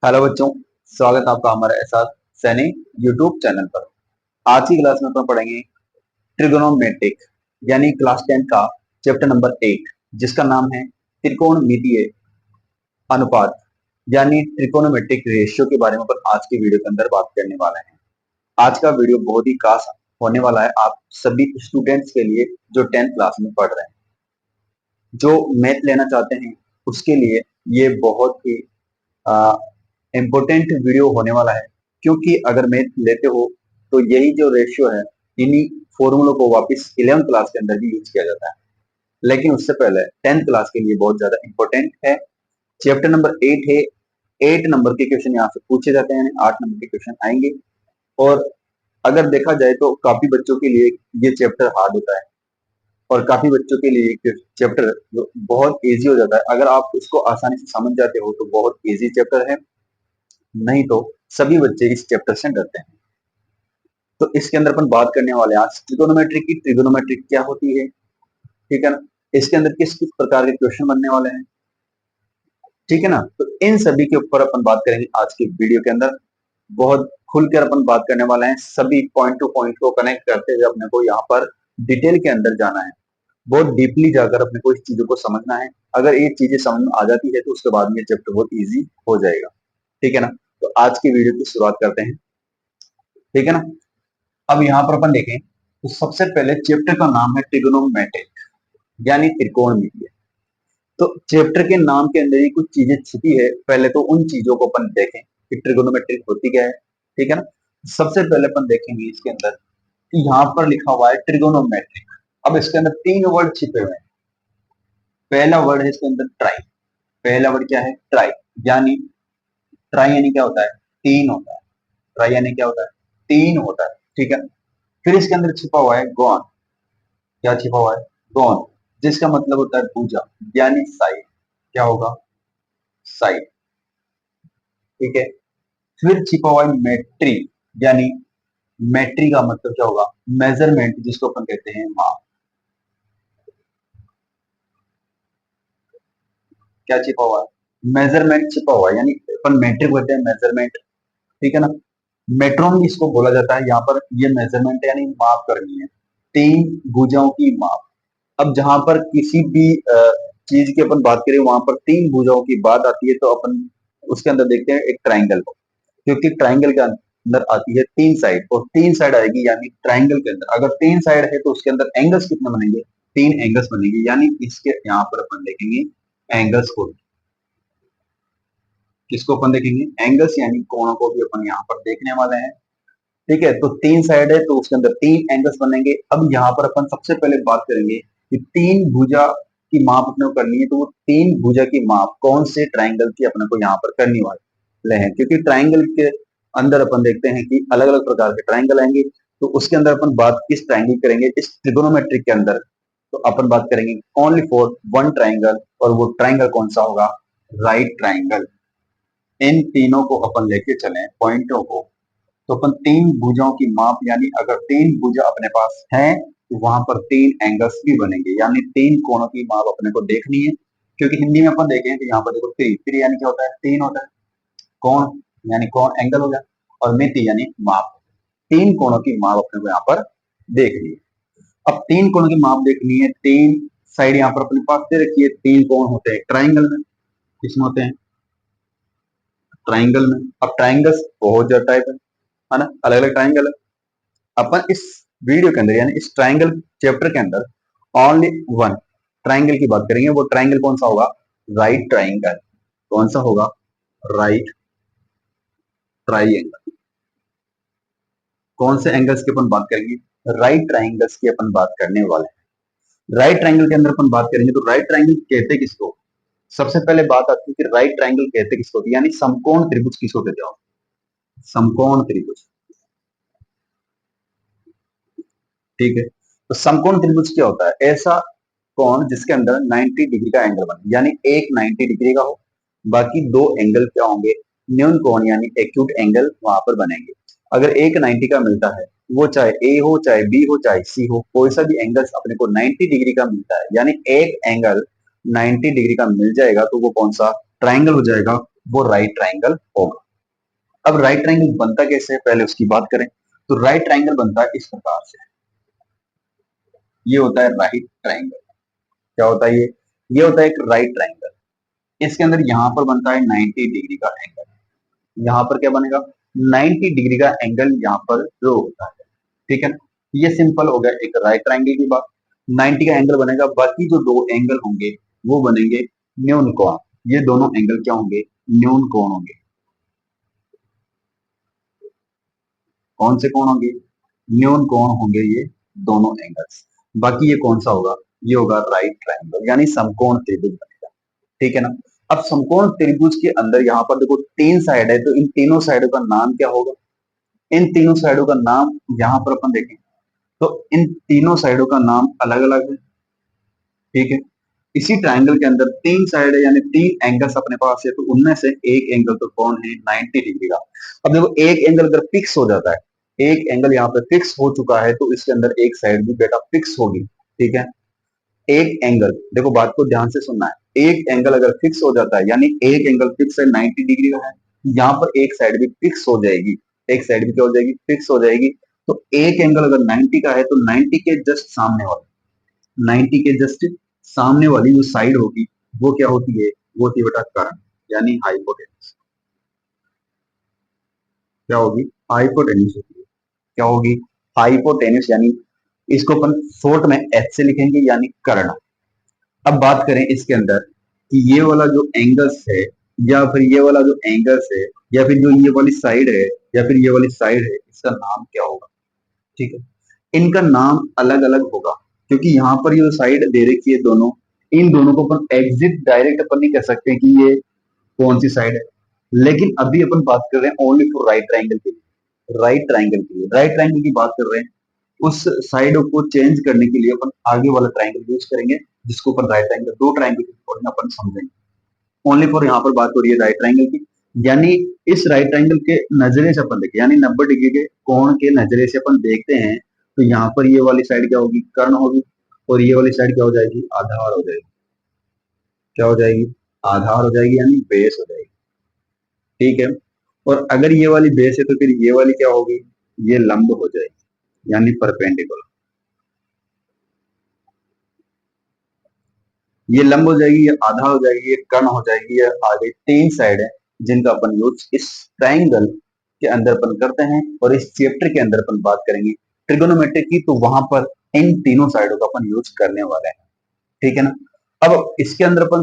Hello बच्चों, स्वागत है आपका हमारे एहसास सैनी यूट्यूब चैनल पर। आज की क्लास में अपन पढ़ेंगे ट्रिगोनोमेट्रिक यानी क्लास 10 का चैप्टर नंबर 8, जिसका नाम है त्रिकोणमितीय अनुपात यानी ट्रिकोनोमेट्रिक रेशियो के बारे में अपन आज की वीडियो के अंदर बात करने वाले हैं। आज का वीडियो बहुत ही खास होने वाला है आप सभी स्टूडेंट्स के लिए जो 10th क्लास में पढ़ रहे हैं। जो मैथ लेना चाहते हैं उसके लिए ये बहुत ही इम्पोर्टेंट वीडियो होने वाला है, क्योंकि अगर मैथ लेते हो तो यही जो रेशियो है इन्हीं फॉर्मूलों को वापस 11th क्लास के अंदर भी यूज किया जाता है। लेकिन उससे पहले 10th क्लास के लिए बहुत ज्यादा इंपॉर्टेंट है। चैप्टर नंबर 8 है। 8 नंबर के क्वेश्चन यहाँ से पूछे जाते हैं, 8 नंबर के क्वेश्चन आएंगे। और अगर देखा जाए तो काफी बच्चों के लिए ये चैप्टर हार्ड होता है और काफी बच्चों के लिए चैप्टर बहुत इजी हो जाता है। अगर आप इसको आसानी से समझ जाते हो तो बहुत इजी चैप्टर है, नहीं तो सभी बच्चे इस चैप्टर से डरते हैं। तो इसके अंदर अपन बात करने वाले हैं आज ट्रिगोनोमेट्री की। ट्रिगोनोमेट्री क्या होती है, ठीक है ना। इसके अंदर किस किस प्रकार के क्वेश्चन बनने वाले हैं, ठीक है ना। तो इन सभी के ऊपर अपन बात करेंगे आज की वीडियो के अंदर। बहुत खुलकर अपन बात करने वाले हैं, सभी पॉइंट टू पॉइंट को कनेक्ट करते हुए अपने को यहाँ पर डिटेल के अंदर जाना है। बहुत डीपली जाकर अपने को इस चीजों को समझना है। अगर ये चीजें समझ में आ जाती है तो उसके बाद में चैप्टर बहुत ईजी हो जाएगा, ठीक है ना। तो आज की वीडियो की शुरुआत करते हैं, ठीक है ना। अब यहाँ पर अपन देखें तो सबसे पहले चैप्टर का नाम है ट्रिगोनोमेट्रिक यानी त्रिकोणमितीय। तो चैप्टर के नाम के अंदर ही कुछ चीजें छिपी है, पहले तो उन चीजों को अपन देखें कि ट्रिगोनोमेट्रिक होती क्या है, ठीक है ना। सबसे पहले अपन देखेंगे इसके अंदर कि यहाँ पर लिखा हुआ है ट्रिगोनोमेट्रिक। अब इसके अंदर तीन वर्ड छिपे हुए हैं। पहला वर्ड है इसके अंदर ट्राई। पहला वर्ड क्या है, ट्राई। यानी ट्राई यानी क्या होता है, तीन होता है। ट्राई यानी क्या होता है, तीन होता है, ठीक है। फिर इसके अंदर छिपा हुआ है गॉन। क्या छिपा हुआ है, गॉन, जिसका मतलब होता है भुजा यानी साइड। क्या होगा, साइड, ठीक है। फिर छिपा हुआ है मेट्री, यानी मेट्री का मतलब क्या होगा, मेजरमेंट, जिसको अपन कहते हैं माप। क्या छिपा हुआ है, मेजरमेंट छिपा हुआ है, यानी अपन मेट्रिक बोलते हैं मेजरमेंट, ठीक है ना। मेट्रोन इसको बोला जाता है। यहाँ पर ये मेजरमेंट यानी माप करनी है, तीन भुजाओं की माप। अब जहां पर किसी भी चीज की अपन बात करें वहां पर तीन भुजाओं की बात आती है तो अपन उसके अंदर देखते हैं एक ट्राइंगल को, क्योंकि ट्राइंगल के अंदर आती है तीन साइड और तीन साइड आएगी, यानी ट्राइंगल के अंदर अगर तीन साइड है तो उसके अंदर एंगल्स कितने बनेंगे, तीन एंगल्स बनेंगे। यानी इसके यहाँ पर अपन देखेंगे एंगल्स को, किसको अपन देखेंगे, एंगल्स यानी कोणों को भी अपन यहाँ पर देखने वाले हैं, ठीक है। तो तीन साइड है तो उसके अंदर तीन एंगल्स बनेंगे। अब यहाँ पर अपन सबसे पहले बात करेंगे कि तीन भुजा की माप अपने को करनी है, तो वो तीन भुजा की माप कौन से ट्राइंगल की अपने को यहाँ पर करनी वाले हैं, क्योंकि ट्राइंगल के अंदर अपन देखते हैं कि अलग अलग प्रकार के ट्राइंगल आएंगे। तो उसके अंदर अपन बात किस ट्राइंगल करेंगे, इस ट्रिगोनोमेट्रिक के अंदर तो अपन बात करेंगे ओनली फॉर वन ट्राइंगल, और वो ट्राइंगल कौन सा होगा, राइट ट्राइंगल। इन तीनों को अपन लेके चले पॉइंटों को, तो अपन तीन भुजाओं की माप, यानी अगर तीन भुजा अपने पास है तो वहां पर तीन एंगल्स भी बनेंगे, यानी तीन कोणों की माप अपने को देखनी है। क्योंकि हिंदी में अपन देखें तो यहाँ पर देखो त्रि, त्रि यानी क्या होता है, तीन होता है। कोण यानी कोण एंगल हो गया, और मिति यानी माप। तीन कोणों की माप अपने को यहाँ पर देखनी है। अब तीन कोणों की माप देखनी है, तीन साइड यहाँ पर अपने पास दे रखी है, तीन कोण होते हैं ट्राइंगल में, किसमें होते हैं, ट्राइंगल में। अब ट्राइंगल्स बहुत ज्यादा टाइप है ना, अलग अलग ट्राइंगल है। अपन इस वीडियो के अंदर यानी इस ट्राइंगल चैप्टर के अंदर ओनली वन ट्राइंगल की बात करेंगे। वो ट्राइंगल कौन सा होगा, राइट ट्राइंगल। कौन सा होगा, राइट ट्राइंगल। कौन से एंगल्स की अपन बात करेंगे, राइट ट्राइंगल्स की अपन बात करने वाले हैं। राइट ट्राइंगल के अंदर अपन बात करेंगे तो राइट ट्राइंगल कहते किसको, सबसे पहले बात आती है कि राइट ट्राइंगल कहते किसको, यानी समकोण त्रिभुज किसको कहते हो, समकोण त्रिभुज, ठीक है। तो समकोण त्रिभुज क्या होता है, ऐसा कोण जिसके अंदर 90 डिग्री का एंगल बने, यानी एक 90 डिग्री का हो, बाकी दो एंगल क्या होंगे, न्यून कोण यानी एक्यूट एंगल वहां पर बनेंगे। अगर एक 90 का मिलता है, वो चाहे ए हो चाहे बी हो चाहे सी हो, कोई सा भी एंगल अपने को 90 डिग्री का मिलता है, यानी एक एंगल 90 डिग्री का मिल जाएगा तो वो कौन सा ट्राइंगल हो जाएगा, वो राइट ट्राइंगल होगा। अब राइट ट्राइंगल बनता कैसे है, पहले उसकी बात करें। तो राइट ट्राइंगल बनता है इस प्रकार से। ये होता है राइट ट्राइंगल। क्या होता है ये होता है एक राइट ट्राइंगल। इसके अंदर यहां पर बनता है 90 डिग्री का एंगल। यहाँ पर क्या बनेगा, 90 डिग्री का एंगल यहाँ पर ड्रॉ होता है। ठीक है ना, ये सिंपल हो गया एक राइट ट्राइंगल की बात। 90 का एंगल बनेगा, बाकी जो दो एंगल होंगे वो बनेंगे न्यून कोण। ये दोनों एंगल क्या होंगे, न्यून कोण होंगे। कौन से कोण होंगे, न्यून कोण होंगे ये दोनों एंगल्स। बाकी ये कौन सा होगा, ये होगा राइट ट्राइंगल, यानी समकोण त्रिभुज बनेगा। ठीक है ना। अब समकोण त्रिभुज के अंदर यहाँ पर देखो तीन साइड है, तो इन तीनों साइडों का नाम क्या होगा, इन तीनों साइडों का नाम यहाँ पर अपन देखें तो इन तीनों साइडों का नाम अलग अलग है। ठीक है, इसी ट्राइंगल के अंदर तीन साइड है, यानी तीन एंगल्स अपने पास है, तो उनमें से एक एंगल तो कौन है, 90 डिग्री का। अब देखो एक एंगल अगर फिक्स हो जाता है, एक एंगल यहाँ पे फिक्स हो चुका है, तो इसके अंदर एक साइड भी बेटा फिक्स होगी। ठीक है, एक एंगल, देखो बात को ध्यान से सुनना है, एक एंगल अगर फिक्स हो जाता है, यानी एक एंगल फिक्स है 90 डिग्री का है, यहाँ पर एक साइड भी फिक्स हो जाएगी। एक साइड भी क्या हो जाएगी, फिक्स हो जाएगी। तो एक एंगल अगर 90 का है, तो 90 के जस्ट सामने वाला, 90 के जस्ट सामने वाली जो साइड होगी वो क्या होती है, वो होती है बेटा कर्ण, यानी हाइपोटेन्यूज। क्या होगी, हाइपोटेन्यूज होती है। क्या होगी, हाइपोटेन्यूज, यानी इसको अपन शॉर्ट में एच से लिखेंगे, यानी कर्ण। अब बात करें इसके अंदर कि ये वाला जो एंगल्स है, या फिर ये वाला जो एंगल्स है, या फिर जो ये वाली साइड है, या फिर ये वाली साइड है, इसका नाम क्या होगा। ठीक है, इनका नाम अलग अलग होगा, क्योंकि यहाँ पर ये साइड दे रखी है दोनों, इन दोनों को अपन एग्जिट डायरेक्ट अपन नहीं कह सकते कि ये कौन सी साइड है। लेकिन अभी अपन बात कर रहे हैं ओनली फॉर राइट ट्राइंगल के लिए, राइट ट्राइंगल के लिए, राइट ट्राइंगल की बात कर रहे हैं। उस साइड को चेंज करने के लिए अपन आगे वाला ट्राइंगल यूज करेंगे, जिसको अपन राइट ट्राइंगल, दो ट्राइंगल की अकॉर्डिंग अपन समझेंगे। ओनली फॉर यहाँ पर बात हो रही है राइट ट्राइंगल की, यानी इस राइट ट्राइंगल के नजरे से अपन देखें, यानी 90 डिग्री के कोण के नजरे से अपन देखते हैं, तो यहाँ पर ये वाली साइड क्या होगी, कर्ण होगी, और ये वाली साइड क्या हो जाएगी, आधार हो जाएगी। क्या हो जाएगी, आधार हो जाएगी, यानी बेस हो जाएगी। ठीक है, और अगर ये वाली बेस है, तो फिर ये वाली क्या होगी, ये लंब हो जाएगी, यानी परपेंडिकुलर। ये लंब हो जाएगी, ये आधा हो जाएगी, ये कर्ण हो जाएगी, ये आगे तीन साइड है जिनका अपन यूज इस ट्राइंगल के अंदर अपन करते हैं। और इस चैप्टर के अंदर अपन बात करेंगे ट्रिगोनोमेट्री की, तो वहां पर इन तीनों साइडों का अपन यूज करने वाले हैं। ठीक है ना। अब इसके अंदर अपन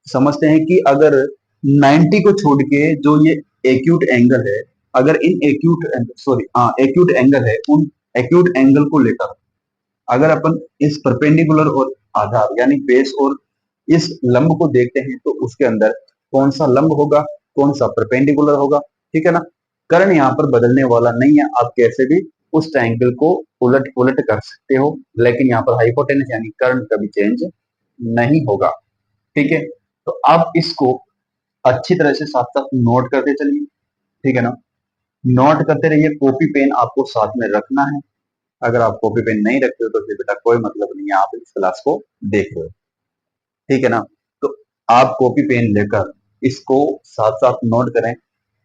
समझते हैं कि अगर 90 को छोड़ के जो ये एक्यूट एंगल है, अगर इन एक्यूट सॉरी हाँ एक्यूट एंगल है, उन एक्यूट एंगल को लेकर अगर अपन इस परपेंडिकुलर और आधार यानी बेस और इस लंब को देखते हैं, तो उसके अंदर कौन सा लंब होगा, कौन सा परपेंडिकुलर होगा। ठीक है ना, कर्ण यहाँ पर बदलने वाला नहीं है, आप कैसे भी उस ट्रायंगल को उलट पुलट कर सकते हो, लेकिन यहाँ पर हाइपोटेनस यानी कर्ण कभी चेंज नहीं होगा। ठीक है, तो आप इसको अच्छी तरह से साथ साथ नोट करते चलिए। ठीक है ना, नोट करते रहिए, कॉपी पेन आपको साथ में रखना है। अगर आप कॉपी पेन नहीं रखते हो तो फिर बेटा कोई मतलब नहीं है, आप इस क्लास को देख रहे हो। ठीक है ना, तो आप कॉपी पेन लेकर इसको साथ साथ नोट करें,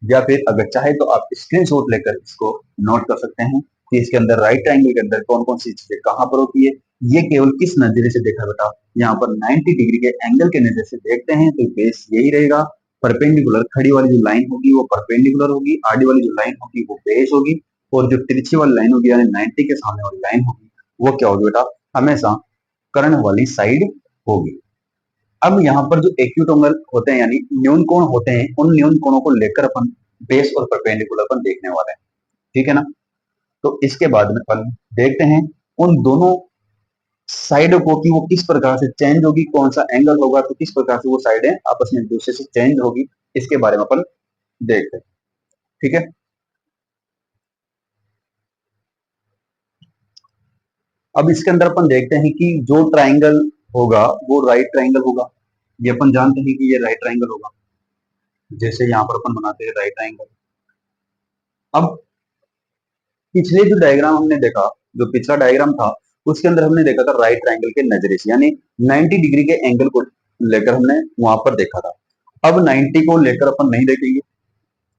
या फिर अगर चाहे तो आप स्क्रीनशॉट लेकर इसको नोट कर सकते हैं कि इसके अंदर राइट ट्रायंगल के अंदर कौन कौन सी चीजें कहां पर होती है। ये केवल किस नजरिए से देखा बेटा, यहाँ पर 90 डिग्री के एंगल के नजर से देखते हैं, तो बेस यही रहेगा। परपेंडिकुलर खड़ी वाली जो लाइन होगी वो परपेंडिकुलर होगी, आड़ी वाली जो लाइन होगी वो बेस होगी, और जो तिरछी वाली लाइन होगी यानी 90 के सामने वाली लाइन होगी वो क्या होगी बेटा, हमेशा कर्ण वाली साइड होगी। अब यहाँ पर जो एक्यूट एंगल होते हैं यानी न्यून कोण होते हैं, उन न्यून कोणों को लेकर अपन बेस और परपेंडिकुलर अपन देखने वाले हैं। ठीक है ना, तो इसके बाद में अपन देखते हैं उन दोनों साइड को कि वो किस प्रकार से चेंज होगी, कौन सा एंगल होगा तो किस प्रकार से वो साइडें आपस में एक दूसरे से चेंज होगी, इसके बारे में अपन देखते हैं। ठीक है, अब इसके अंदर अपन देखते हैं कि जो ट्राइंगल होगा वो राइट ट्राइंगल होगा। ये अपन जानते हैं कि ये राइट ट्राइंगल होगा, जैसे यहाँ पर अपन बनाते हैं राइट ट्राइंगल। अब पिछले जो डायग्राम हमने देखा, जो पिछला डायग्राम था उसके अंदर हमने देखा था राइट ट्रायंगल के नजरिए से, यानी 90 डिग्री के एंगल को लेकर हमने वहां पर देखा था। अब 90 को लेकर अपन नहीं देखेंगे,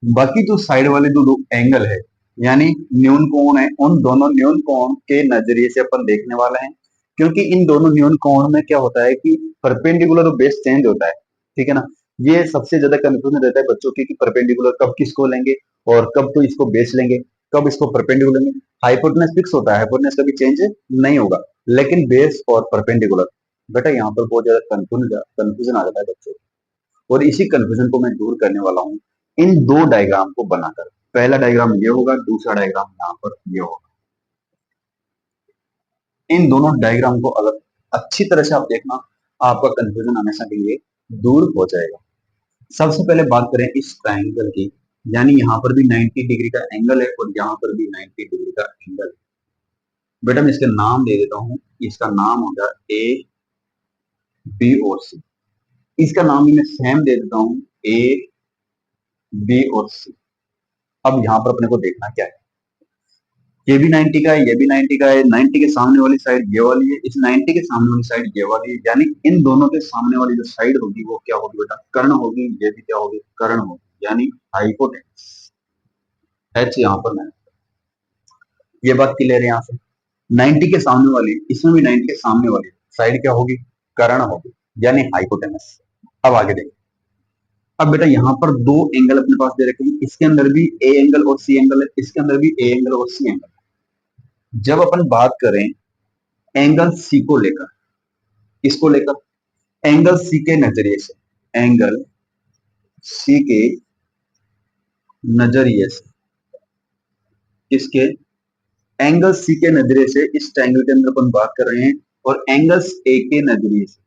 बाकी जो साइड वाले जो दो एंगल है यानी न्यून कोण है, उन दोनों न्यून कोण के नजरिए से अपन देखने वाले हैं। क्योंकि इन दोनों न्यून कोण में क्या होता है कि परपेंडिकुलर बेस चेंज होता है, ठीक है ना। ये सबसे ज्यादा कंफ्यूजन रहता है बच्चों की कि परपेंडिकुलर कब किसको लेंगे और कब तो इसको बेस लेंगे, कब इसको परपेंडिकुलर लेंगे। हाइपोटेनस फिक्स होता है, हाइपोटेनस कभी चेंज नहीं होगा, लेकिन बेस और परपेंडिकुलर बेटा यहाँ पर बहुत ज्यादा कंफ्यूजन आ जाता है बच्चों को। और इसी कंफ्यूजन को मैं दूर करने वाला हूँ इन दो डायग्राम को बनाकर। पहला डायग्राम ये होगा, दूसरा डायग्राम यहाँ पर ये होगा। इन दोनों डायग्राम को अगर अच्छी तरह से आप देखना, आपका कंफ्यूजन हमेशा के लिए दूर हो जाएगा। सबसे पहले बात करें इस ट्रायंगल की, यानी यहाँ पर भी 90 डिग्री का एंगल है और यहाँ पर भी 90 डिग्री का एंगल है। बेटा मैं इसका नाम दे देता हूँ, इसका नाम होगा ए बी और सी। इसका नाम भी मैं सेम दे देता हूँ, ए बी और सी। अब यहाँ पर अपने को देखना क्या है, ये भी 90 का है, ये भी 90 का है। 90 के सामने वाली साइड ये वाली है, इस 90 के सामने वाली साइड ये वाली है, यानी इन दोनों के सामने वाली जो साइड होगी वो क्या होगी बेटा, कर्ण होगी। ये भी क्या होगी, कर्ण होगी, यानी हाइपोटेनस। एच यहाँ पर मैं, ये बात क्लियर है यहाँ से। 90 के सामने वाली, इसमें भी 90 के सामने वाली साइड क्या होगी, कर्ण होगी, यानी हाइपोटेनस। अब आगे देखिए, अब बेटा यहाँ पर दो एंगल अपने पास दे रखे हैं, इसके अंदर भी ए एंगल और सी एंगल है, इसके अंदर भी ए एंगल और सी एंगल है। जब अपन बात करें एंगल सी को लेकर, किसको लेकर, एंगल सी के नजरिए से, एंगल सी के नजरिए से, किसके, एंगल सी के नजरिए से इस ट्रायंगल के अंदर अपन बात कर रहे हैं, और एंगल्स ए के नजरिए से,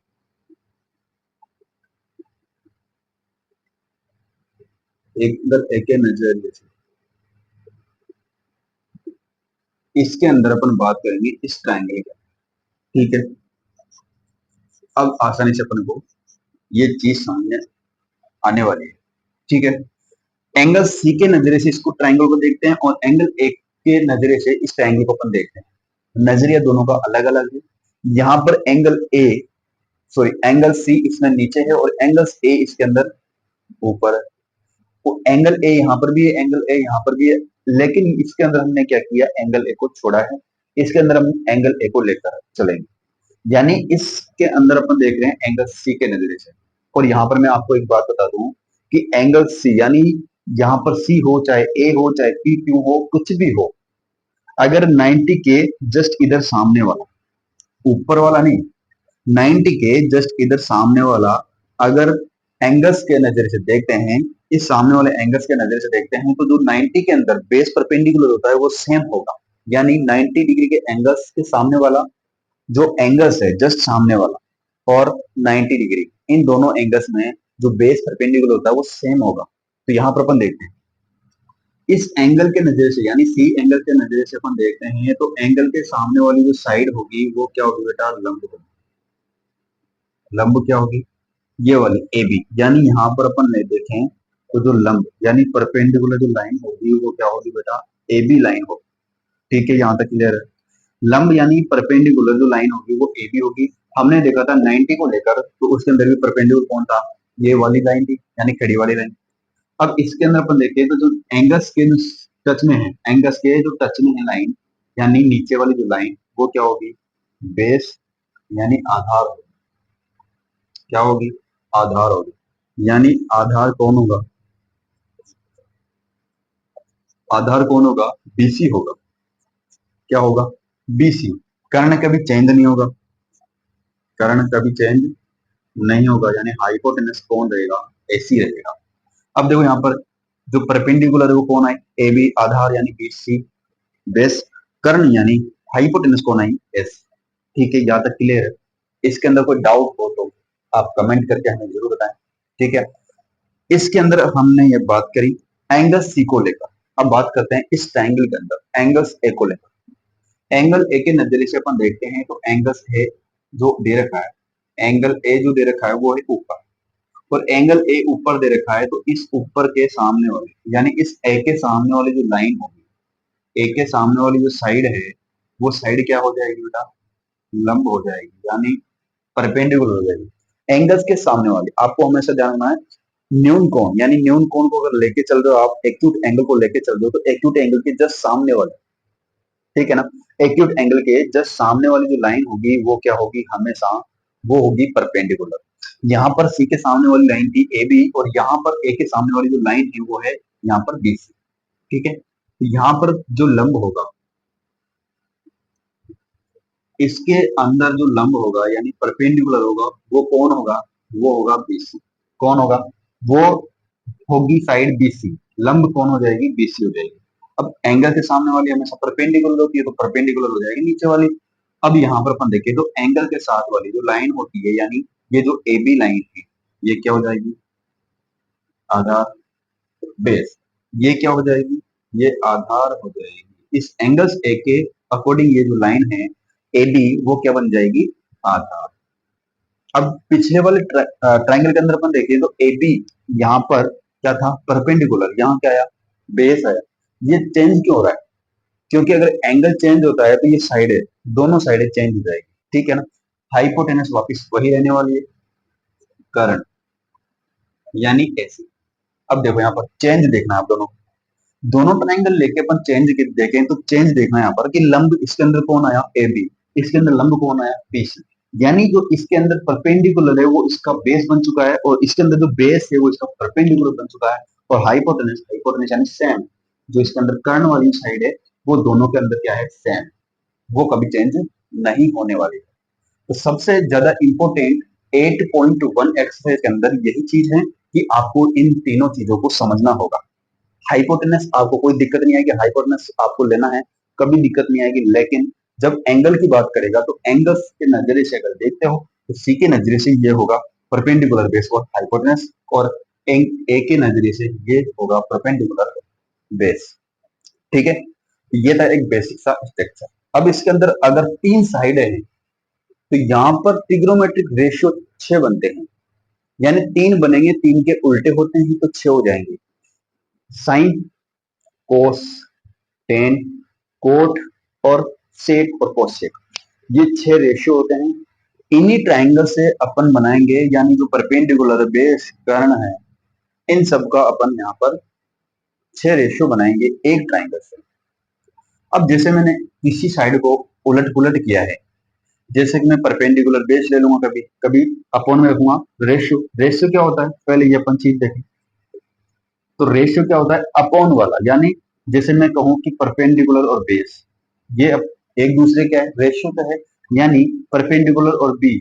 एंगल ए के नजरिए से इसके अंदर अपन बात करेंगे इस ट्रायंगल की, ठीक है। अब आसानी से अपन को ये चीज सामने आने वाली है, ठीक है। एंगल सी के नजरिए से इसको ट्रायंगल को देखते हैं और एंगल ए के नजरिए से इस ट्रायंगल को अपन देखते हैं। नजरिया दोनों का अलग अलग है। यहाँ पर angle A, sorry angle C इसमें नीचे है और एंगल ए इसके अंदर ऊपर है। तो एंगल ए यहाँ पर भी है, एंगल ए यहाँ पर भी है, लेकिन इसके अंदर हमने क्या किया, एंगल ए को छोड़ा है, इसके अंदर हम एंगल ए को लेकर चलेंगे। यानी इसके अंदर अपन देख रहे हैं एंगल सी के नजरिए से। और यहाँ पर मैं आपको एक बात बता दूं कि एंगल सी यानी यहाँ पर सी हो चाहे ए हो चाहे पी क्यू हो कुछ भी हो, अगर 90 के जस्ट इधर सामने वाला, ऊपर वाला नहीं, 90 के जस्ट इधर सामने वाला अगर एंगल्स के नजर से देखते हैं, इस सामने वाले एंगल्स के नजर से देखते हैं, तो जो 90 के अंदर बेस परपेंडिकुलर होता है वो सेम होगा। यानी 90 डिग्री के एंगल्स के सामने वाला जो एंगल्स है जस्ट सामने वाला और 90 डिग्री, इन दोनों एंगल्स में जो बेस परपेंडिकुलर होता है वो सेम होगा। तो यहाँ पर अपन देखते हैं इस एंगल के नजरिए से, यानी सी एंगल के नजरिए से अपन देखते हैं, तो एंगल के सामने वाली जो साइड होगी वो क्या होगी बेटा, लंब होगी। लंब क्या होगी, ये वाली ए बी, यानी यहाँ पर अपन नहीं देखें तो जो लंब यानी परपेंडिकुलर जो लाइन होगी वो क्या होगी बेटा, ए बी लाइन होगी। ठीक है, यहाँ तक क्लियर है। लंब यानी परपेंडिकुलर जो लाइन होगी वो ए बी होगी। हमने देखा था 90 को लेकर, तो उसके अंदर भी परपेंडिकुलर कौन था, ये वाली लाइन थी, यानी खड़ी वाली लाइन। अब इसके अंदर अपन देखें तो जो एंगल्स के जो टच में है, एंगल्स के जो टच में है लाइन, यानी नीचे वाली जो लाइन वो क्या होगी, बेस यानी आधार होगी। क्या होगी, आधार होगी। यानी आधार कौन होगा, आधार कौन होगा, बीसी होगा। क्या होगा, बीसी। कर्ण कभी चेंज नहीं होगा, कर्ण कभी चेंज नहीं होगा, यानी हाइपोटेनस कौन रहेगा, ऐसी रहेगा। अब देखो यहाँ पर जो परपेंडिकुलर है वो कौन है, ए बी, आधार यानी बीसी, बेस, कर्ण यानी हाइपोटेनस कौन आई, एस। ठीक है, यहाँ तक क्लियर है। इसके अंदर कोई डाउट हो तो आप कमेंट करके हमें जरूर बताएं, ठीक है। इसके अंदर हमने ये बात करी एंगल सी को लेकर। अब बात करते हैं इस ट्रायंगल के अंदर एंगल्स ए को लेकर। एंगल ए के नजरिए से अपन देखते हैं तो एंगल्स ए जो दे रखा है, एंगल ए जो दे रखा है वो है ऊपर, और एंगल ए ऊपर दे रखा है, तो इस ऊपर के सामने वाले यानी इस ए के सामने वाली जो लाइन होगी, ए के सामने वाली जो साइड है वो साइड क्या हो जाएगी बेटा, लंब हो जाएगी, यानी परपेंडिकुलर हो जाएगी। एंगल्स के सामने वाली आपको हमेशा ध्यान रखना है, न्यून कोण यानी न्यून कोण को अगर लेके चल रहे हो आप, एक्यूट एंगल को लेके चल रहे हो, तो एक्यूट एंगल के जस्ट सामने वाले, ठीक है ना, एक्यूट एंगल के जस्ट सामने वाली जो लाइन होगी वो क्या होगी हमेशा, वो होगी परपेंडिकुलर। यहाँ पर सी के सामने वाली लाइन थी ए बी, और यहाँ पर ए के सामने वाली जो लाइन है वो है यहाँ पर बी सी, ठीक है। तो यहाँ पर जो लंब होगा, इसके अंदर जो लंब होगा यानी परपेंडिकुलर होगा, वो कौन होगा, वो होगा बीसी। कौन होगा, वो होगी साइड बीसी, लंब कौन हो जाएगी, बीसी हो जाएगी। अब एंगल के सामने वाली हमेशा परपेंडिकुलर होती है, तो परपेंडिकुलर हो जाएगी नीचे वाली। अब यहाँ पर अपन देखें तो एंगल के साथ वाली जो लाइन होती है, यानी ये जो ए बी लाइन है, ये क्या हो जाएगी, आधार, बेस। ये क्या हो जाएगी, ये आधार हो जाएगी। इस एंगल्स ए के अकॉर्डिंग ये जो लाइन है ए बी, वो क्या बन जाएगी, आधार। अब पिछले वाले ट्रायंगल के अंदर अपन देखें तो ए बी यहाँ पर क्या था, परपेंडिकुलर, यहाँ क्या आया, बेस आया। ये चेंज क्यों हो रहा है, क्योंकि अगर एंगल चेंज होता है तो ये साइड है, दोनों साइडें चेंज हो जाएगी, ठीक है ना। हाइपोटेनस वापस वही रहने वाली है, करंट यानी ऐसी। अब देखो यहाँ पर चेंज देखना है आप, दोनों दोनों ट्रायंगल लेके अपन चेंज देखें तो चेंज देखना है यहाँ पर कि लंब इसके अंदर कौन आया, ए बी, इसके अंदर लंब कौन आया, बी सी। यानी जो इसके अंदर परपेंडिकुलर है वो इसका बेस बन चुका है, और इसके अंदर जो बेस है वो इसका परपेंडिकुलर बन चुका है। और हाइपोटेनस, हाइपोटेनस यानी सेम, जो इसके अंदर कर्ण वाली साइड है वो दोनों के अंदर क्या है, सेम, वो कभी चेंज नहीं होने वाली है। तो सबसे ज्यादा इंपॉर्टेंट 8.1 एक्सरसाइज के अंदर यही चीज है कि आपको इन तीनों चीजों को समझना होगा। हाइपोटेनस आपको कोई दिक्कत नहीं आएगी, हाइपोटेनस आपको लेना है, कभी दिक्कत नहीं आएगी। लेकिन जब एंगल की बात करेगा तो एंगल्स के नजरिए से अगर देखते हो तो सी के नजरिए से ये होगा परपेंडिकुलर बेस और हाइपोटेनस, और ए के नजरिए से ये होगा परपेंडिकुलर बेस, ठीक है। ये था एक बेसिक सा स्ट्रक्चर। अब इसके अंदर अगर तीन साइडें हैं तो यहाँ पर ट्रिग्नोमेट्रिक रेशियो 6 बनते हैं, यानी तीन बनेंगे, तीन के उल्टे होते हैं तो 6 हो जाएंगे। साइन, कोस, टेन, कोट और सेक और कोसेक, ये 6 रेशियो होते हैं। इन्हीं ट्राइंगल से अपन बनाएंगे, यानी जो परपेंडिकुलर बेस कर्ण है, इन सब का अपन यहाँ पर 6 रेशियो बनाएंगे एक ट्राइंगल से। अब जैसे मैंने किसी साइड को उलट पुलट किया है, जैसे कि मैं परपेंडिकुलर बेस ले लूंगा, कभी कभी अपॉन में रखूंगा रेशियो। रेशियो क्या होता है, पहले ये अपन चीज देखें। तो रेशियो क्या होता है, अपॉन वाला, यानी जैसे मैं कहूं कि परपेंडिकुलर और बेस ये एक दूसरे क्या है, रेशियो का है। यानी परपेंडिकुलर और बी,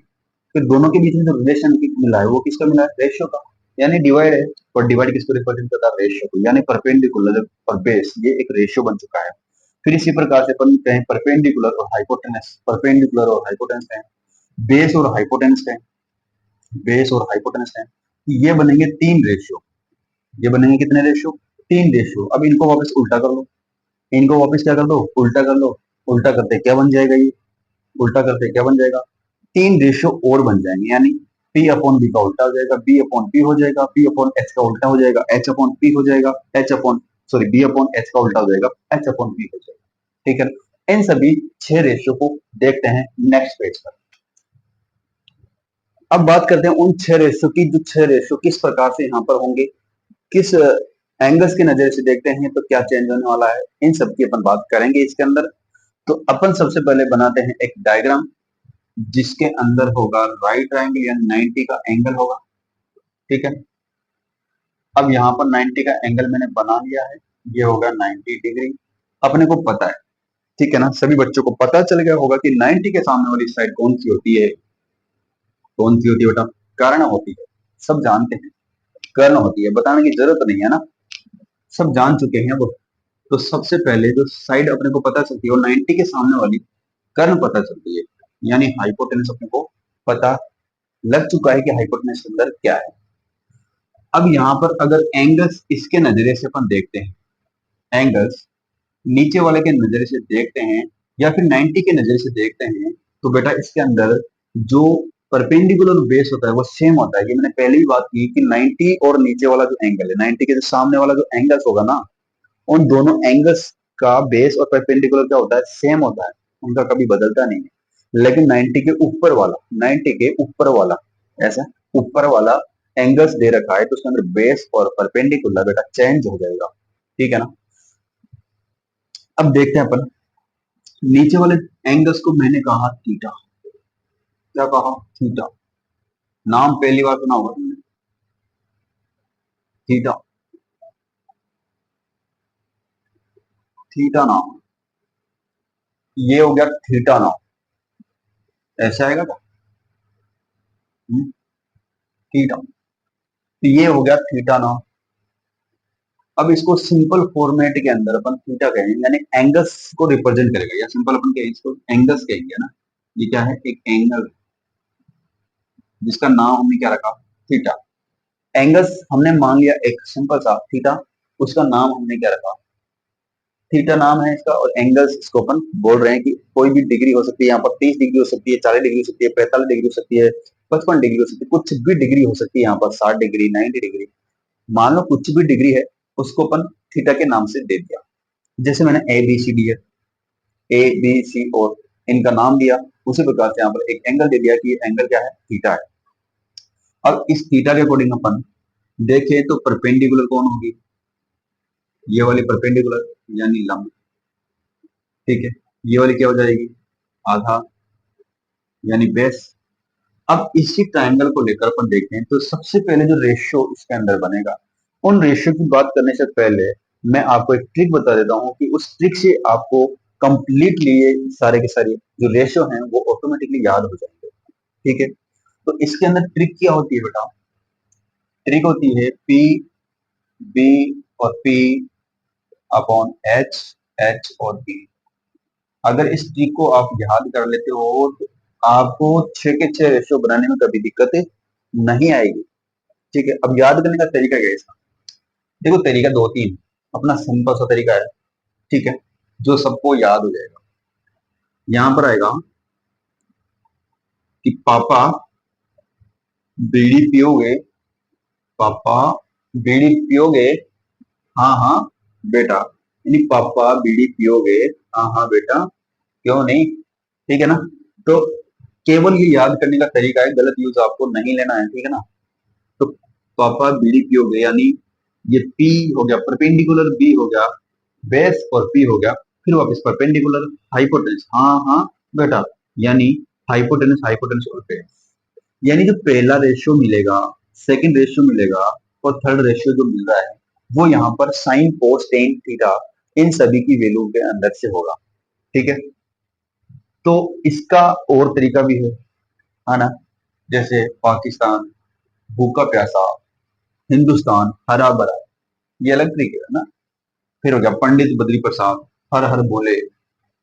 फिर दोनों के बीच में जो रिलेशन मिला है वो किसका मिला है, रेशियो का, यानी डिवाइड है। और डिवाइड किसको रिप्रेजेंट करता है, रेशियो को, यानी परपेंडिकुलर और बेस ये एक रेशियो बन चुका है। फिर इसी प्रकार से अपन कहें परपेंडिकुलर और हाइपोटेनस, परपेंडिकुलर और हाइपोटेनस है, बेस और हाइपोटेनस है, बेस और हाइपोटेनस है, ये बनेंगे तीन रेशियो। ये बनेंगे कितने रेशियो, तीन रेशियो। अब इनको वापस उल्टा कर लो, इनको वापस क्या कर दो, उल्टा कर लो। उल्टा करते क्या बन जाएगा, ये उल्टा करते क्या बन जाएगा, तीन रेशियो और बन जाएंगे, यानी पी अपॉन बी का उल्टा हो जाएगा, बी अपॉन पी हो जाएगा, पी अपॉन एच का उल्टा हो जाएगा, एच अपॉन पी हो जाएगा, H upon sorry B upon H का उल्टा हो जाएगा, एच अपॉन पी हो जाएगा, ठीक है। इन सभी 6 रेशियो को देखते हैं नेक्स्ट पेज पर। अब बात करते हैं उन 6 रेशियो की, जो 6 रेशियो किस प्रकार से यहाँ पर होंगे, किस एंगल्स की नजर से देखते हैं तो क्या चेंज होने वाला है, इन सब की अपन बात करेंगे इसके अंदर। तो अपन सबसे पहले बनाते हैं एक डायग्राम, जिसके अंदर होगा राइट ट्रायंगल यानी 90 का एंगल होगा, ठीक है। अब यहाँ पर 90 का एंगल मैंने बना लिया है, ये होगा 90 डिग्री, अपने को पता है, ठीक है ना। सभी बच्चों को पता चल गया होगा कि 90 के सामने वाली साइड कौन सी होती है, कौन सी होती है बेटा, कर्ण होती है, सब जानते हैं, कर्ण होती है, बताने की जरूरत नहीं है ना, सब जान चुके हैं वो। तो सबसे पहले जो साइड अपने को पता चलती है वो 90 के सामने वाली कर्ण पता चलती है, यानी हाइपोटेनस अपने को पता लग चुका है कि हाइपोटेनस के अंदर क्या है। अब यहाँ पर अगर एंगल्स इसके नजरिए से अपन देखते हैं, एंगल्स नीचे वाले के नजरिए से देखते हैं या फिर 90 के नजरिए से देखते हैं, तो बेटा इसके अंदर जो परपेंडिकुलर बेस होता है वो सेम होता है। ये मैंने पहले ही बात की कि 90 और नीचे वाला जो एंगल है, 90 के जो सामने वाला जो एंगल्स होगा ना, उन दोनों एंगल्स का बेस और परपेंडिकुलर क्या होता है, सेम होता है, उनका कभी बदलता नहीं है। लेकिन 90 के ऊपर वाला, 90 के ऊपर वाला, ऐसा ऊपर वाला एंगल्स दे रखा है तो उसके अंदर बेस और परपेंडिकुलर बेटा चेंज हो जाएगा, ठीक है ना। अब देखते हैं अपन नीचे वाले एंगल्स को, मैंने कहा थीटा, क्या कहा, थीटा, नाम पहली बार सुना होगा तुमने, थीटा, थीटा नाम, ये हो गया थीटा नाम, ऐसा आएगा क्या, थीटा, तो ये हो गया थीटा नाम। अब इसको सिंपल फॉर्मेट के अंदर अपन थीटा कहेंगे, यानी एंगल्स को रिप्रेजेंट करेगा, या सिंपल अपन कहेंगे इसको एंगल्स कहेंगे ना। ये क्या है, एक एंगल जिसका नाम हमने क्या रखा, थीटा। एंगल्स हमने मान लिया एक सिंपल सा थीटा, उसका नाम हमने क्या रखा, थीटा नाम है इसका। और एंगल्स इसको अपन बोल रहे हैं कि कोई भी डिग्री हो सकती है, यहाँ पर 30 डिग्री हो सकती है, 40 डिग्री हो सकती है, 45 डिग्री हो सकती है, 55 डिग्री हो सकती है, कुछ भी डिग्री हो सकती है, यहाँ पर 60 डिग्री, 90 डिग्री, मान लो कुछ भी डिग्री है, उसको अपन थीटा के नाम से दे दिया। जैसे मैंने ए बी सी डी है, ए बी सी और इनका नाम दिया, उसी प्रकार से यहाँ पर एक एंगल दे दिया कि ये एंगल क्या है, थीटा है। अब इस थीटा के अकॉर्डिंग अपन देखें तो परपेंडिकुलर कौन होगी, ये वाली परपेंडिकुलर यानी लंब, ठीक है। ये वाली क्या हो जाएगी, आधा, यानी बेस। अब इसी ट्रायंगल को लेकर अपन देखते हैं तो सबसे पहले जो रेशियो इसके अंदर बनेगा, उन रेशियो की बात करने से पहले मैं आपको एक ट्रिक बता देता हूँ कि उस ट्रिक से आपको कंप्लीटली ये सारे के सारे जो रेशियो हैं वो ऑटोमेटिकली याद हो जाएंगे, ठीक है। तो इसके अंदर ट्रिक क्या होती है बेटा, ट्रिक होती है पी बी और पी अपॉन एच, एच और बी। अगर इस ट्रिक को आप याद कर लेते हो तो आपको 6 के 6 रेशियो बनाने में कभी दिक्कत नहीं आएगी, ठीक है। अब याद करने का तरीका क्या है इसका, देखो तरीका दो तीन, अपना सिंपल सा तरीका है, ठीक है, जो सबको याद हो जाएगा। यहां पर आएगा कि पापा बीड़ी पियोगे, पापा बीड़ी पियोगे, हाँ हाँ बेटा, यानी पापा बीड़ी पियोगे, हाँ हाँ बेटा, क्यों नहीं, ठीक है ना। तो केवल ये याद करने का तरीका है, गलत यूज आपको नहीं लेना है, ठीक है ना। तो पापा बीड़ी पियोगे, यानी ये पी हो गया परपेंडिकुलर, बी हो गया बेस और पी हो गया फिर वापस परपेंडिकुलर, हाइपोटेन्यूस, हाँ हाँ बेटा, यानी हाइपोटेन्यूस, हाइपोटेन्यूस और बेस। यानी जो पहला रेशियो मिलेगा, सेकंड रेशियो मिलेगा और थर्ड रेशियो जो मिल रहा है वो यहाँ पर sine cos tan theta in सभी की वैल्यू के अंदर से होगा, ठीक है। तो इसका और तरीका भी है ना, जैसे पाकिस्तान भूखा प्यासा, हिंदुस्तान हरा भरा, ये अलग तरीके है ना। फिर हो गया पंडित बद्री प्रसाद हर हर बोले,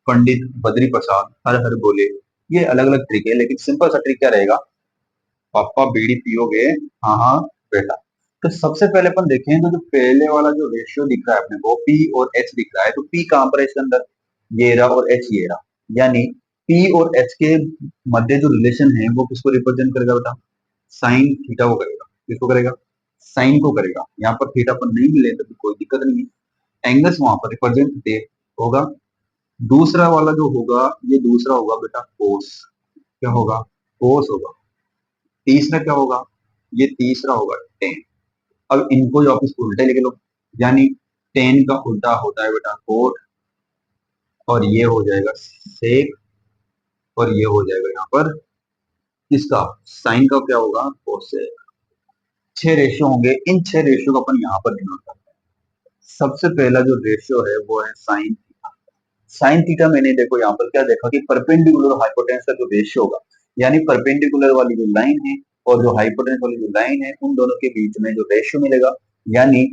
पंडित बद्री प्रसाद हर हर बोले, ये अलग अलग तरीके हैं, लेकिन सिंपल सा ट्रिक क्या रहेगा, पापा बीड़ी पियोगे, हाँ हाँ बेटा। तो सबसे पहले अपन देखें तो जो पहले वाला जो रेशियो दिख रहा है अपने को पी और एच दिख रहा है, तो पी कहां पर है इसके अंदर, ये रहा, और एच ये रहा, यानी पी और एच के मध्य जो रिलेशन है वो किसको रिप्रेजेंट करेगा बेटा, साइन थीटा को करेगा, किसको करेगा, साइन को करेगा। यहाँ पर थीटा पर नहीं मिले तो कोई दिक्कत नहीं है, एंगल्स वहां पर रिप्रेजेंट दे होगा। दूसरा वाला जो होगा ये दूसरा होगा बेटा कोस, क्या होगा, कोस होगा। तीसरा क्या होगा, ये तीसरा होगा टेन। अब इनको जो वापिस उल्टे लिख लो, यानी टेन का उल्टा होता है बेटा कोट, और ये हो जाएगा सेक, और ये हो जाएगा यहाँ पर किसका, साइन का क्या होगा, कोसेक। 6 रेशियो होंगे, इन 6 रेशियो को अपन यहाँ पर डिनोट करते हैं। सबसे पहला जो रेशियो है वो है साइन थीटा। साइन थीटा मैंने देखो यहाँ पर क्या देखा कि परपेंडिकुलर और हाइपोटेन्यूस का जो रेशियो होगा, यानी परपेंडिकुलर वाली जो लाइन है और जो हाइपोटेन्यूस वाली जो लाइन है उन दोनों के बीच में जो रेशियो मिलेगा, यानी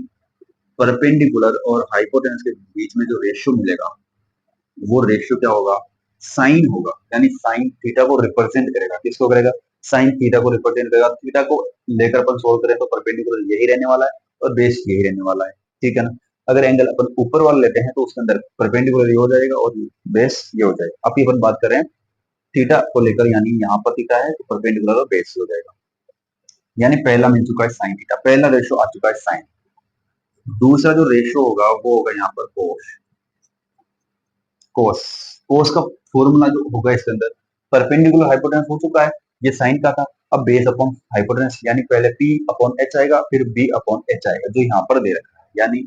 परपेंडिकुलर और हाइपोटेन्यूस के बीच में जो रेशियो मिलेगा वो रेशियो क्या होगा, साइन होगा, यानी साइन थीटा को रिप्रेजेंट करेगा, किसको करेगा, साइन थीटा को रिप्रेजेंट करेगा। थीटा को लेकर अपन सोल्व करें तो परपेंडिकुलर यही रहने वाला है और बेस यही रहने वाला है, ठीक है ना। अगर एंगल अपन ऊपर वाला लेते हैं तो उसके अंदर परपेंडिकुलर ये हो जाएगा और बेस ये हो जाएगा। अब अपन बात करें थीटा को लेकर, यानी यहाँ पर थीटा है तो परपेंडिकुलर और बेस हो जाएगा, यानी पहला मिल चुका है साइन थीटा, पहला रेशियो आ चुका है साइन। दूसरा जो रेशियो होगा वो होगा यहाँ पर कोस, कोस, कोस का फॉर्मूला जो होगा इसके अंदर परपेंडिकुलर हाइपोटेन्यूस हो चुका है, ये साइन का था। अब बेस अपॉन हाइपोटेनस यानी पहले P अपॉन H आएगा, फिर B अपॉन H आएगा, जो यहाँ पर दे रखा है, यानी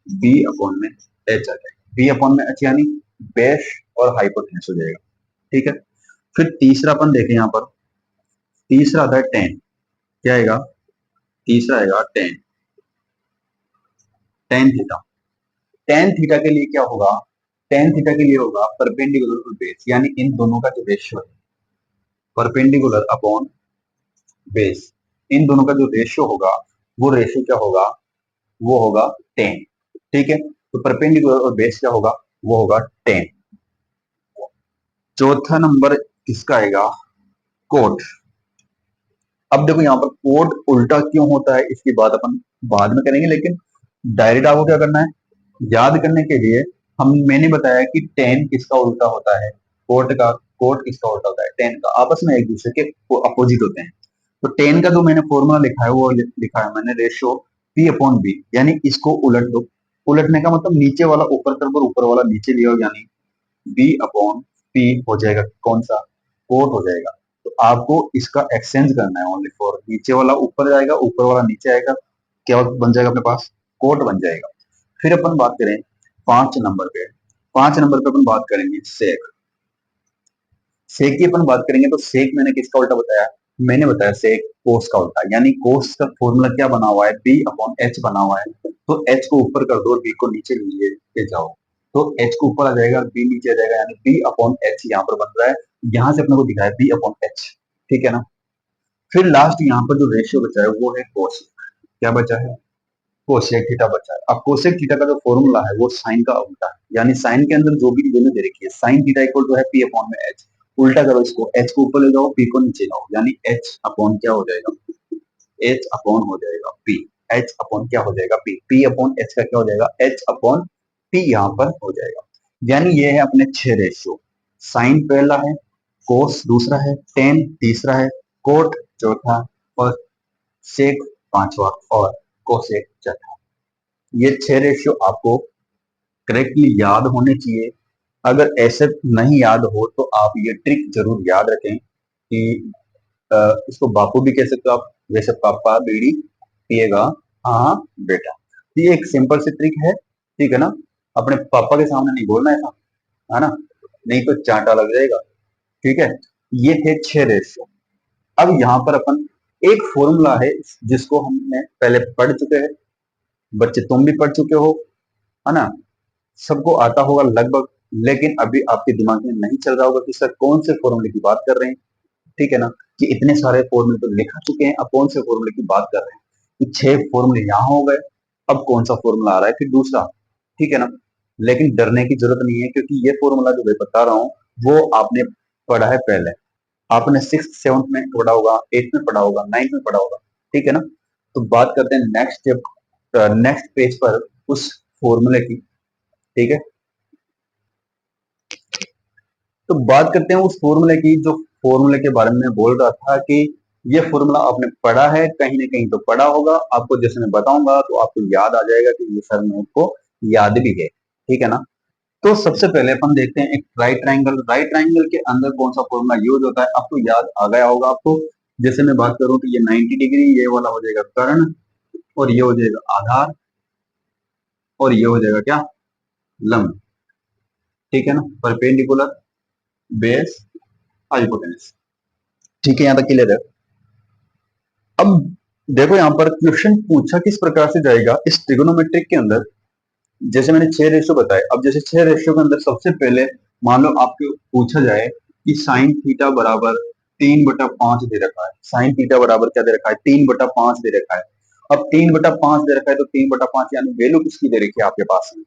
B अपॉन में H आ जाएगा। B अपॉन में H यानी बेस और हाइपोटेनस हो जाएगा। ठीक है, फिर तीसरा अपन देखें, यहाँ पर तीसरा आता है टेन। क्या आएगा? तीसरा आएगा ten, tan theta. Tan theta के लिए क्या होगा? टेन थीटा के लिए होगा परपेंडिकुलर टू बेस, यानी इन दोनों का जो रेशियो है, परपेंडिकुलर अपॉन बेस, इन दोनों का जो रेशियो होगा, वो रेशियो क्या होगा? वो होगा टेन। ठीक है, तो परपेंडिकुलर और बेस क्या होगा? वो होगा टेन। चौथा नंबर किसका आएगा? कोट। अब देखो यहाँ पर कोट उल्टा क्यों होता है इसकी बात अपन बाद में करेंगे, लेकिन डायरेक्ट आपको क्या करना है, याद करने के लिए मैंने बताया कि टेन किसका उल्टा होता है, कोट का। कोट किसका उल्टा होता है? टेन का। आपस में एक दूसरे के अपोजिट होते हैं। तो टेन का जो मैंने फॉर्मूला लिखा है वो लिखा है मैंने रेशियो P अपॉन बी, यानी इसको उलट दो। उलटने का मतलब नीचे वाला ऊपर कर दो, ऊपर वाला नीचे लिया, यानी B अपॉन P हो जाएगा कौन सा? कोट हो जाएगा। तो आपको इसका एक्सचेंज करना है ओनली फॉर, नीचे वाला ऊपर जाएगा, ऊपर वाला नीचे आएगा, क्या बन जाएगा अपने पास? कोट बन जाएगा। फिर अपन बात करें 5 नंबर पे। 5 नंबर पे अपन बात करेंगे सेक। सेक की अपन बात करेंगे तो सेक मैंने किसका उल्टा बताया? मैंने बताया सेक कोस का उल्टा, यानी कोस का फॉर्मूला क्या बना हुआ है? B अपॉन H बना हुआ है। तो H को ऊपर कर दो और B को नीचे ले जाओ, तो H को ऊपर आ जाएगा और B नीचे आ जाएगा, यानी B अपॉन H यहाँ पर बन रहा है। यहाँ से अपने को दिखा है B अपॉन H। ठीक है ना? फिर लास्ट यहाँ पर जो रेशियो बचा है वो है कोस। क्या बचा है? कोसेक थीटा बचा है। अब कोसेक थीटा का जो फॉर्मूला है वो साइन का उल्टा है, यानी साइन के अंदर जो भी वैल्यू दे रखी है, साइन थीटा इक्वल टू है P अपॉन में H। उल्टा करो इसको, H को ऊपर ले जाओ, P को नीचे लाओ, यानी H अपॉन क्या हो जाएगा? H अपॉन हो जाएगा P। H अपॉन क्या हो जाएगा? P। P अपॉन H का क्या हो जाएगा? H अपॉन P यहाँ पर हो जाएगा। यानी ये है अपने 6 रेशियो। साइन पहला है, कोस दूसरा है, टेन तीसरा है, कोट चौथा, और सेक पांचवा, और कोसेक छठा। ये 6 रेशियो आपको करेक्टली याद होने चाहिए। अगर ऐसे नहीं याद हो तो आप ये ट्रिक जरूर याद रखें कि इसको बापू भी कह सकते हो आप, वैसे पापा बीड़ी पिएगा, हाँ हाँ बेटा। तो ये एक सिंपल सी ट्रिक है। ठीक है ना? अपने पापा के सामने नहीं बोलना ऐसा, है ना? नहीं तो चांटा लग जाएगा। ठीक है, ये थे 6 रेशियो। अब यहाँ पर अपन एक फॉर्मूला है जिसको हमने पहले पढ़ चुके हैं, बच्चे तुम भी पढ़ चुके हो, है ना? सबको आता होगा लगभग, लेकिन अभी आपके दिमाग में नहीं चल रहा होगा कि सर कौन से फॉर्मूले की बात कर रहे हैं। ठीक है ना? कि इतने सारे फॉर्मूले तो लिखा चुके हैं, अब कौन से फॉर्मूले की बात कर रहे हैं? कि 6 फॉर्मूले यहाँ हो गए, अब कौन सा फॉर्मूला आ रहा है फिर दूसरा। ठीक है ना? लेकिन डरने की जरूरत नहीं है, क्योंकि ये फॉर्मूला जो मैं बता रहा हूँ वो आपने पढ़ा है पहले। आपने 6th 7th में पढ़ा होगा, 8th में पढ़ा होगा, 9th में पढ़ा होगा। ठीक है ना? तो बात करते हैं नेक्स्ट पेज पर उस फॉर्मूले की। ठीक है, तो बात करते हैं उस फॉर्मूले की, जो फॉर्मूले के बारे में मैं बोल रहा था कि ये फॉर्मूला आपने पढ़ा है कहीं ना कहीं, तो पढ़ा होगा आपको, जैसे मैं बताऊंगा तो आपको याद आ जाएगा कि ये सर मैं उसको याद भी है। ठीक है ना? तो सबसे पहले अपन देखते हैं एक राइट ट्राइंगल। राइट ट्राइंगल के अंदर कौन सा फॉर्मूला यूज होता है आपको याद आ गया होगा आपको। जैसे मैं बात करूं तो ये 90 डिग्री, ये वाला हो जाएगा कर्ण, और ये हो जाएगा आधार, और ये हो जाएगा क्या? लंब। ठीक है ना? Perpendicular, base, hypotenuse. ठीक है, यहाँ तक क्लियर है। अब देखो यहाँ पर क्वेश्चन पूछा किस प्रकार से जाएगा इस ट्रिगोनोमेट्रिक के अंदर। जैसे मैंने 6 रेशियो बताए, अब जैसे 6 रेशियो के अंदर सबसे पहले मान लो आपको पूछा जाए कि साइन थीटा बराबर 3/5 दे रखा है। साइन थीटा बराबर क्या दे रखा है? 3/5 दे रखा है। अब 3/5 दे रखा है तो 3/5 यानी वैल्यू किसकी दे रखी है आपके पास में?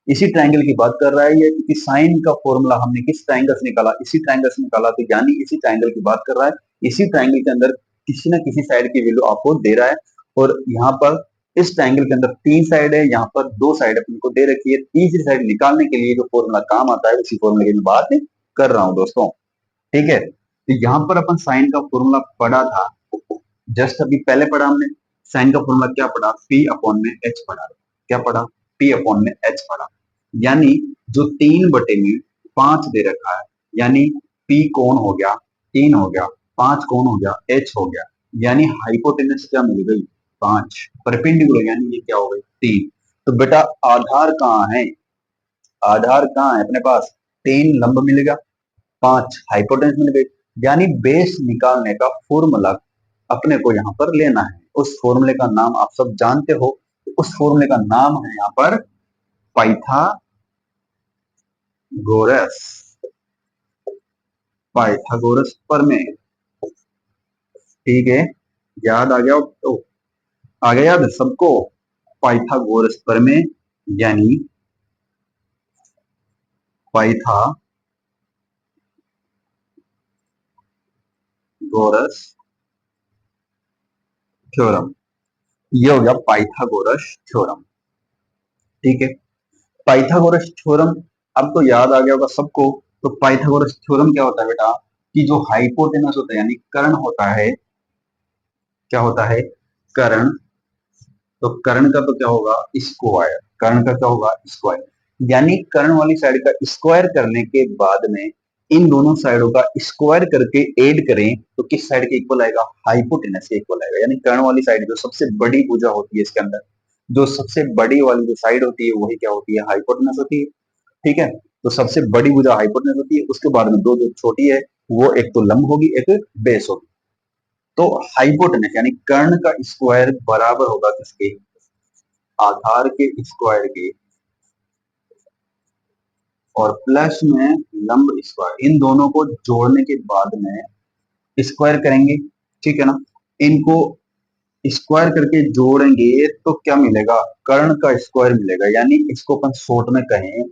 इसी ट्रायंगल की बात कर रहा है ये, क्योंकि साइन का फॉर्मूला हमने किस ट्रायंगल से निकाला? इसी ट्रायंगल से निकाला, तो यानी इसी ट्रायंगल की बात कर रहा है। इसी ट्रायंगल के अंदर किसी ना किसी साइड की वैल्यू आपको दे रहा है, और यहाँ पर इस ट्रायंगल के अंदर 3 साइड है, यहाँ पर 2 साइड अपने को दे रखी है। तीसरी साइड निकालने के लिए जो फॉर्मूला काम आता है उसी फॉर्मूले की मैं बात कर रहा हूँ दोस्तों। ठीक है, तो यहाँ पर अपन साइन का फॉर्मूला पढ़ा था, जस्ट अभी पहले पढ़ा हमने। साइन का फॉर्मूला क्या पढ़ा? P अपॉन में H पढ़ा। क्या पढ़ा? P अपॉन में H पढ़ा। यानी जो 3/5 दे रखा है, यानी P कौन हो गया? 3 हो गया, 5 कौन हो गया, एच हो गया, यानी हाइपोटेनस क्या मिल गई, 5। परपेंडिकुलर यानी ये क्या हो गई, 3। तो बेटा आधार कहाँ है, आधार कहाँ है अपने पास, 3 लंब मिलेगा, 5 हाइपोटेनस मिल गई, यानी बेस निकालने का फॉर्मूला अपने को यहाँ पर लेना है। उस फॉर्मूले का नाम आप सब जानते हो, उस फॉर्मूले का नाम है यहाँ पर पाइथागोरस, पाइथागोरस प्रमेय। ठीक है, याद आ गया तो, आ गया याद सबको, पाइथागोरस प्रमेय यानी पाइथागोरस थ्योरम, ये हो गया पाइथागोरस थ्योरम। ठीक है, पाइथागोरस थ्योरम अब तो याद आ गया होगा सबको। तो पाइथागोरस थ्योरम क्या होता है बेटा, कि जो हाइपोटेनस होता है यानी कर्ण होता है, क्या होता है, कर्ण, तो कर्ण का तो क्या होगा, स्क्वायर, कर्ण का क्या होगा, स्क्वायर, यानी कर्ण वाली साइड का स्क्वायर करने के बाद में इन दोनों साइडों का स्क्वायर करके ऐड करें तो किस साइड के इक्वल आएगा, हाइपोटेनस के इक्वल आएगा। यानी कर्ण वाली साइड जो सबसे बड़ी भुजा होती है इसके अंदर, जो सबसे बड़ी वाली जो साइड होती है वही क्या होती है, हाइपोटेनस होती है। ठीक है, तो सबसे बड़ी भुजा हाइपोटेनस होती है, उसके बाद में दो जो छोटी है वो एक तो लंब होगी एक बेस होगी। तो हाइपोटेनस यानी कर्ण का स्क्वायर बराबर होगा किसके, आधार के स्क्वायर के, और प्लस में लंब स्क्वायर, इन दोनों को जोड़ने के बाद में स्क्वायर करेंगे। ठीक है ना, इनको स्क्वायर करके जोड़ेंगे तो क्या मिलेगा, कर्ण का स्क्वायर मिलेगा। यानी इसको अपन शॉर्ट में कहें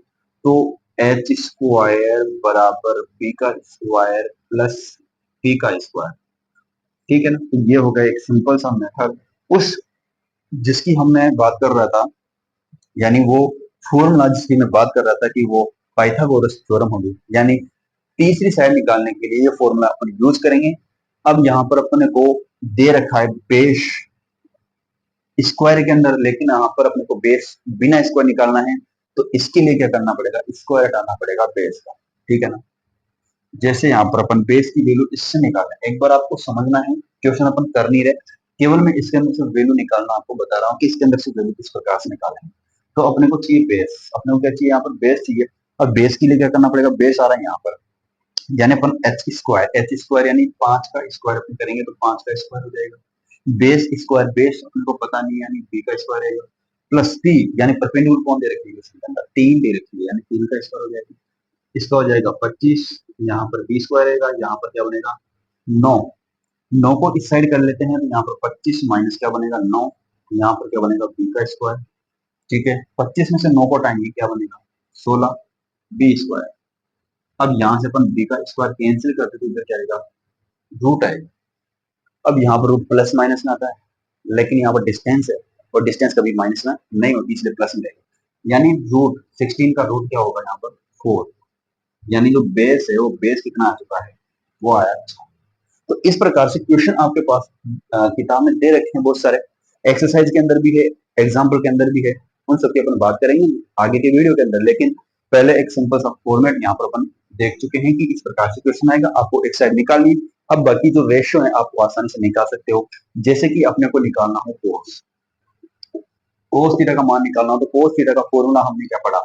तो एच स्क्वायर बराबर बी का स्क्वायर प्लस बी का स्क्वायर। ठीक है ना, तो ये हो गया एक सिंपल सा मेथड उस जिसकी हमने बात कर रहा था, यानी वो फॉर्मूला जिसकी मैं बात कर रहा था कि वो पाइथागोरस थ्योरम होगी। यानी तीसरी साइड निकालने के लिए ये फॉर्मूला अपन यूज करेंगे। अब यहाँ पर अपने को दे रखा है बेस स्क्वायर के अंदर, लेकिन यहाँ पर अपने को बेस बिना स्क्वायर निकालना है, तो इसके लिए क्या करना पड़ेगा, स्क्वायर हटाना पड़ेगा बेस का। ठीक है ना, जैसे यहाँ पर अपन बेस की वैल्यू इससे निकालें, एक बार आपको समझना है, क्वेश्चन अपन कर नहीं रहे, केवल मैं इसके अंदर से वैल्यू निकालना आपको बता रहा हूँ कि इसके अंदर से वैल्यू किस प्रकार से निकालें। तो अपने को चाहिए बेस, अपने को क्या चाहिए, यहाँ पर बेस चाहिए। और बेस के लिए क्या करना पड़ेगा, बेस आ रहा है यहाँ पर, यानी अपन एच स्क्वायर यानी 5 का स्क्वायर अपन करेंगे तो 5 का स्क्वायर हो जाएगा। बेस स्क्वायर, बेस अपन को पता नहीं है यानी बी का स्क्वायर रहेगा, प्लस टी यानी परपेंडिकुलर कौन दे रखी है इसके अंदर, 3 दे रखी है, यानी 3 का स्क्वायर हो जाएगा। इसका हो जाएगा 25, यहाँ पर बी स्क्वायर रहेगा, यहाँ पर क्या बनेगा 9, 9 को इस साइड कर लेते हैं तो यहाँ पर 25 माइनस क्या बनेगा 9, यहाँ पर क्या बनेगा बी का स्क्वायर। ठीक है, 25 में से 9 को हटाएंगे क्या बनेगा 16 बी स्क्वायर। अब यहाँ से अपन बी का स्क्वायर कैंसिल करते तो इधर क्या आएगा, रूट आएगा। अब यहाँ पर रूट प्लस माइनस में आता है, लेकिन यहाँ पर डिस्टेंस है और डिस्टेंस कभी माइनस में नहीं होती इसलिए प्लस में रहेगा। यानी रूट 16 का रूट क्या होगा यहाँ पर 4, यानी जो बेस है वो बेस कितना आ चुका है, वो आया। तो इस प्रकार से क्वेश्चन आपके पास किताब में दे रखे हैं बहुत सारे, एक्सरसाइज के अंदर भी है, एग्जाम्पल के अंदर भी है, उन सबकी अपन बात करेंगे आगे के वीडियो के अंदर। लेकिन पहले एक सिंपल सा फॉर्मेट यहाँ पर अपन देख चुके हैं कि इस प्रकार से क्वेश्चन आएगा, आपको एक साइड निकालनी। अब बाकी जो रेशियो है आपको आसानी से निकाल सकते हो, जैसे कि अपने को निकालना हो कोस, कोस थीटा का मान निकालना हो तो कोस थीटा का फॉर्मूला हमने क्या पढ़ा,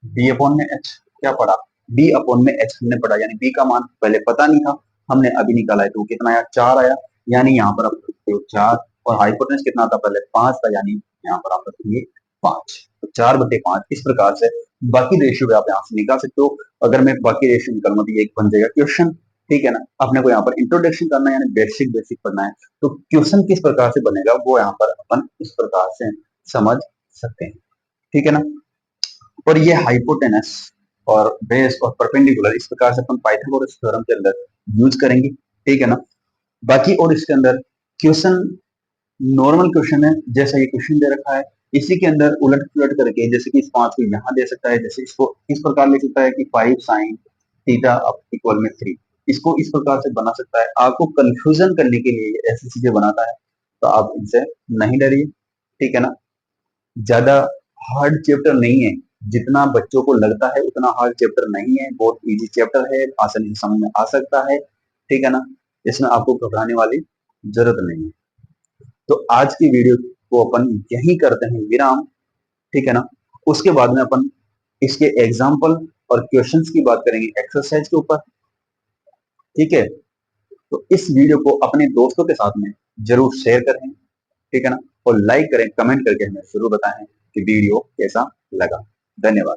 डी अपॉन में एच, क्या पढ़ा, डी अपॉन में एच हमने पढ़ा, यानी बी का मान पहले पता नहीं था, हमने अभी निकाला है तो कितना आया 4 आया, यानी यहाँ पर आप रखते हो 4, और हाइपोटेनस कितना था पहले 5 था, यानी यहाँ पर आप रखेंगे 5, तो 4/5 इस प्रकार से बाकी रेशियो आप यहाँ से निकाल सकते हो। अगर मैं बाकी रेशियो निकालूंगा तो ये एक बन जाएगा क्वेश्चन। ठीक है ना, अपने को यहाँ पर इंट्रोडक्शन करना है यानी बेसिक बेसिक पढ़ना है, तो क्वेश्चन किस प्रकार से बनेगा वो यहाँ पर अपन इस प्रकार से समझ सकते हैं। ठीक है ना, और ये हाइपोटेनस और बेस और परपेंडिकुलर इस प्रकार से अपन पाइथागोरस थ्योरम के अंदर यूज करेंगे। ठीक है ना, बाकी और इसके अंदर क्वेश्चन नॉर्मल क्वेश्चन है, जैसा ये क्वेश्चन दे रखा है इसी के अंदर उलट पुलट करके, जैसे कि इस 5 को यहाँ दे सकता है, जैसे इसको इस प्रकार लिख सकता है कि 5 साइन थीटा इक्वल में 3, इसको इस प्रकार से बना सकता है। आपको कंफ्यूजन करने के लिए ऐसी चीजें बनाता है, तो आप इनसे नहीं डरिए। ठीक है ना, ज्यादा हार्ड चैप्टर नहीं है, जितना बच्चों को लगता है उतना हार्ड चैप्टर नहीं है, बहुत इजी चैप्टर है, आसानी से समझ में आ सकता है। ठीक है ना। इसमें आपको घबराने वाली जरूरत नहीं है। तो आज की वीडियो को अपन यही करते हैं विराम, ठीक है ना। उसके बाद में अपन इसके एग्जाम्पल और क्वेश्चंस की बात करेंगे एक्सरसाइज के ऊपर, ठीक है। तो इस वीडियो को अपने दोस्तों के साथ में जरूर शेयर करें, ठीक है ना। और लाइक करें, कमेंट करके हमें जरूर बताएं कि वीडियो कैसा लगा। धन्यवाद।